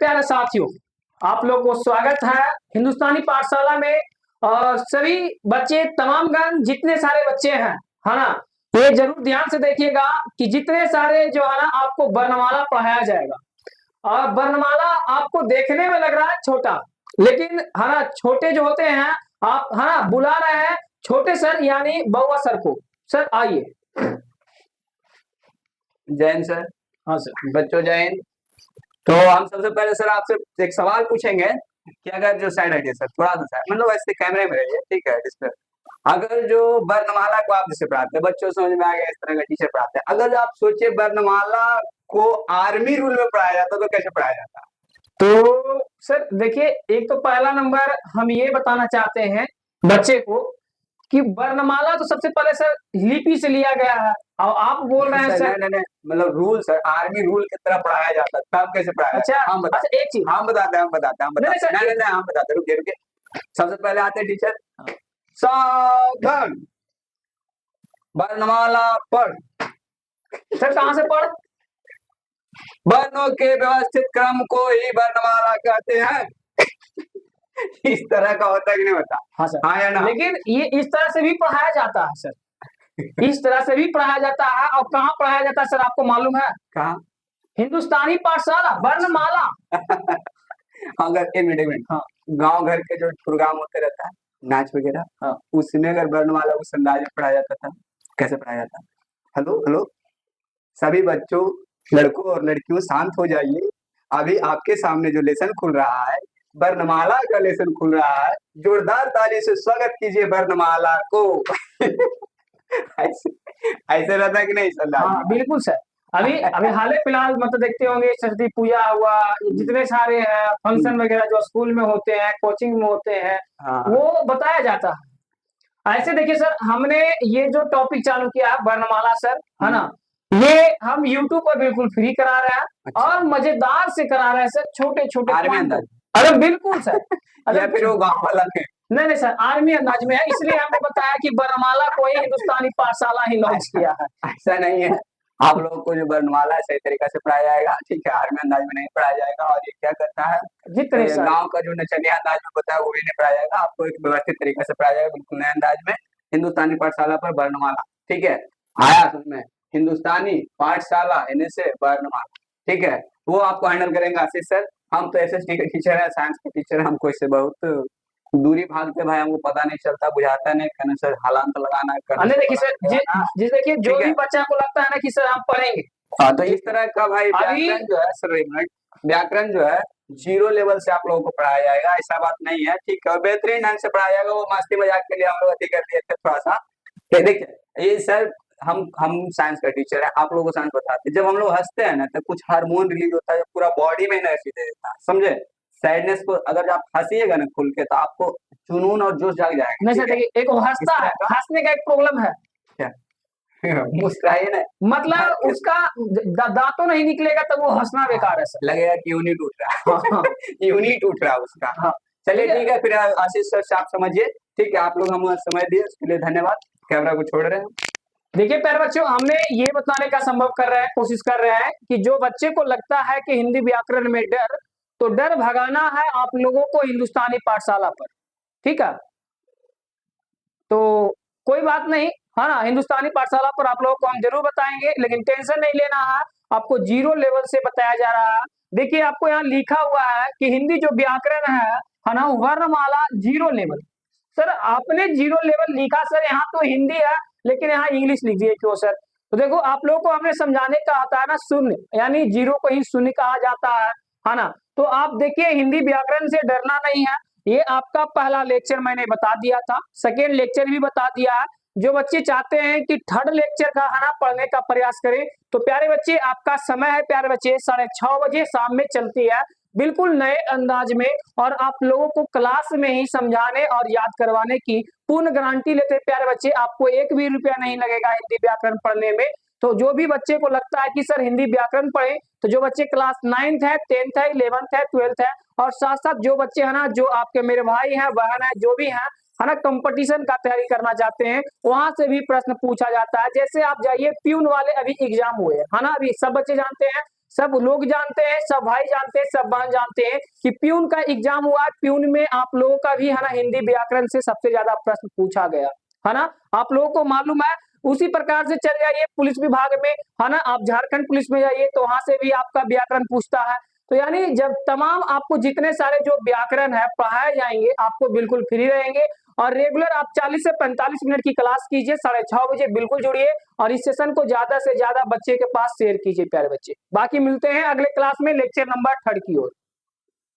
प्यारे साथियों, आप लोग को स्वागत है हिंदुस्तानी पाठशाला में। और सभी बच्चे तमामगण जितने सारे बच्चे हैं, है ना, ये जरूर ध्यान से देखिएगा कि जितने सारे जो है ना आपको वर्णमाला पढ़ाया जाएगा। और वर्णमाला आपको देखने में लग रहा है छोटा, लेकिन है ना छोटे जो होते हैं आप है ना बुला रहे हैं छोटे सर यानी बउआ सर को। सर आइए। जैन सर। हाँ सर। बच्चों जैन। तो हम सबसे पहले सर आपसे एक सवाल पूछेंगे कि अगर जो साइड हटिए सर, थोड़ा सा साइड, मतलब ऐसे कैमरे में रहिए, ठीक है, डिस्प्ले। अगर जो वर्णमाला को आप जैसे पढ़ाते हैं, बच्चों समझ में आ गया, इस तरह का टीचर पढ़ाते हैं, अगर आप सोचिए वर्णमाला को आर्मी रूल में पढ़ाया जाता तो कैसे पढ़ाया जाता? तो सर देखिए, एक तो पहला नंबर हम ये बताना चाहते हैं बच्चे को कि वर्णमाला तो सबसे पहले सर लिपि से लिया गया है, और आप बोल रहे हैं सर नहीं, मतलब रूल सर, आर्मी रूल की तरह पढ़ाया जाता है, तब कैसे पढ़ाया? अच्छा, हम बताते अच्छा, एक चीज हम बताते हैं, नहीं, हम बताते, रुकिए। सबसे पहले आते हैं टीचर, सावधान, वर्णमाला पढ़। सर कहाँ से पढ़? वर्णों के व्यवस्थित क्रम को ही वर्णमाला कहते हैं। इस तरह का होता है कि नहीं होता? हाँ सर। हाँ या ना? लेकिन ये इस तरह से भी पढ़ाया जाता है सर, इस तरह से भी पढ़ाया जाता है। और कहाँ पढ़ाया जाता है सर, आपको मालूम है? कहाँ? हिंदुस्तानी पाठशाला वर्णमाला। अगर एक मिनट, हाँ, गांव घर के जो प्रोग्राम होते रहता है, नाच वगैरह, हाँ, उसमें अगर वर्णमाला उस अंदाज में पढ़ाया जाता था, कैसे पढ़ाया जाता? हेलो हेलो, सभी बच्चों, लड़कों और लड़कियों शांत हो जाइए। अभी आपके सामने जो लेसन खुल रहा है, वर्णमाला का लेसन खुल रहा है। जोरदार ताली से स्वागत कीजिए वर्णमाला को। ऐसे रहता है कि नहीं सर? हाँ बिल्कुल सर। अभी अभी हाल फिलहाल मतलब देखते होंगे सरस्वती पूजा हुआ, जितने सारे फंक्शन वगैरह जो स्कूल में होते हैं, कोचिंग में होते हैं, हाँ, वो बताया जाता है। ऐसे देखिए सर, हमने ये जो टॉपिक चालू किया है वर्णमाला सर, है ना, ये हम YouTube पर बिल्कुल फ्री करा रहे हैं। अच्छा। और मजेदार से करा रहे हैं सर, छोटे छोटे आर्मी अंदाज। अरे बिल्कुल सर। या फिर वो गाँव वाला है? नहीं सर, आर्मी अंदाज में है, इसलिए हमने बताया कि वर्णमाला को ही हिंदुस्तानी पाठशाला ही लॉन्च किया है। ऐसा नहीं है, आप लोगों को जो वर्णमाला सही तरीका से पढ़ाया जाएगा, ठीक है, आर्मी अंदाज में नहीं पढ़ाया जाएगा। और ये क्या करता है, जितने गांव का जो नचनिया अंदाज में होता है वो भी नहीं पढ़ाया जाएगा, आपको एक व्यवस्थित तरीके से पढ़ाया जाएगा, बिल्कुल नए अंदाज में। हिंदुस्तानी पाठशाला पर वर्णमाला, ठीक है, आया उसमें हिंदुस्तानी पाठशाला यानी से वर्णमाला, ठीक है, वो आपको हैंडल करेंगे आशीष सर। हम तो एसएसटी के टीचर है, साइंस के टीचर है, हमको इससे बहुत दूरी भागते भाई, हमको पता नहीं चलता, बुझाता नहीं, कहना सर हालांत लगाना करना। देखिए सर, देखिए जो भी बच्चा को लगता है ना कि सर हम पढ़ेंगे, हाँ, तो इस तरह का भाई व्याकरण जो है सर, व्याकरण जो है 0 लेवल से आप लोगों को पढ़ाया जाएगा, ऐसा बात नहीं है, ठीक है, बेहतरीन ढंग से पढ़ाया जाएगा। वो मस्ती मजाक के लिए हम लोग अति कर दिए थे थोड़ा सा। देखिए ये सर, हम साइंस का टीचर है, आप लोगों को साइंस बताते हैं, जब हम लोग हंसते हैं ना तो कुछ हार्मोन रिलीज होता है जो पूरा बॉडी में एनर्जी दे देता है, समझे? सैडनेस को अगर आप हंसीएगा ना खुल के तो आपको जुनून और जोश जाग जाएगा। नहीं सर देखिए, एक हंसता है, हंसने का एक प्रॉब्लम है क्या? मुस्कुराइए ना, मतलब उसका दांतों नहीं निकलेगा तो वो हंसना बेकार है सर, लगेगा कि यूनिट टूट रहा है। यूनिट टूट रहा है उसका। हाँ, चलिए ठीक है, फिर आशीष सर से आप समझिए, ठीक है, आप लोग हमें समय दिए उसके लिए धन्यवाद। कैमरा को छोड़ रहे हैं। देखिए प्यारे बच्चों, हमने ये बताने का संभव कर रहे हैं, कोशिश कर रहे हैं कि जो बच्चे को लगता है कि हिंदी व्याकरण में डर, तो डर भगाना है आप लोगों को हिंदुस्तानी पाठशाला पर, ठीक है। तो कोई बात नहीं, है ना, हिंदुस्तानी पाठशाला पर आप लोगों को हम जरूर बताएंगे, लेकिन टेंशन नहीं लेना है, आपको 0 लेवल से बताया जा रहा है। देखिए आपको यहाँ लिखा हुआ है कि हिंदी जो व्याकरण है ना, वर्णमाला 0 लेवल। सर आपने 0 लेवल लिखा सर, यहाँ तो हिंदी है लेकिन यहाँ इंग्लिश लिख दिए, क्यों सर? तो देखो आप लोगों को हमने समझाने का आता है ना, शून्य यानी 0 को ही शून्य कहा जाता है ना। तो आप देखिए हिंदी व्याकरण से डरना नहीं है, ये आपका पहला लेक्चर मैंने बता दिया था, सेकेंड लेक्चर भी बता दिया है। जो बच्चे चाहते हैं कि थर्ड लेक्चर का है ना पढ़ने का प्रयास करें, तो प्यारे बच्चे आपका समय है, प्यारे बच्चे 6:30 बजे शाम में चलती है, बिल्कुल नए अंदाज में, और आप लोगों को क्लास में ही समझाने और याद करवाने की पूर्ण गारंटी लेते हैं प्यारे बच्चे। आपको 1 भी रुपया नहीं लगेगा हिंदी व्याकरण पढ़ने में। तो जो भी बच्चे को लगता है कि सर हिंदी व्याकरण पढ़े, तो जो बच्चे क्लास 9th है, 10th है, 11th है, 12th है, और साथ साथ जो बच्चे है ना, जो आपके मेरे भाई हैं, बहन है, जो भी है ना, कंपटीशन का तैयारी करना चाहते हैं, वहां से भी प्रश्न पूछा जाता है। जैसे आप जाइए प्यून वाले अभी एग्जाम हुए है ना, अभी सब बच्चे जानते हैं सब लोग जानते हैं, सब भाई जानते हैं, सब बहन जानते हैं कि प्यून का एग्जाम हुआ, प्यून में आप लोगों का भी है ना हिंदी व्याकरण से सबसे ज्यादा प्रश्न पूछा गया, है ना, आप लोगों को मालूम है। उसी प्रकार से चल जाइए पुलिस विभाग में, है ना, आप झारखंड पुलिस में जाइए तो वहां से भी आपका व्याकरण पूछता है। तो यानी जब तमाम आपको जितने सारे जो व्याकरण है पढ़ाए जाएंगे, आपको बिल्कुल फ्री रहेंगे, और रेगुलर आप 40 से 45 मिनट की क्लास कीजिए, 6:30 बजे बिल्कुल जुड़िए, और इस सेशन को ज्यादा से ज्यादा बच्चे के पास शेयर कीजिए प्यारे बच्चे। बाकी मिलते हैं अगले क्लास में लेक्चर नंबर 3 की ओर।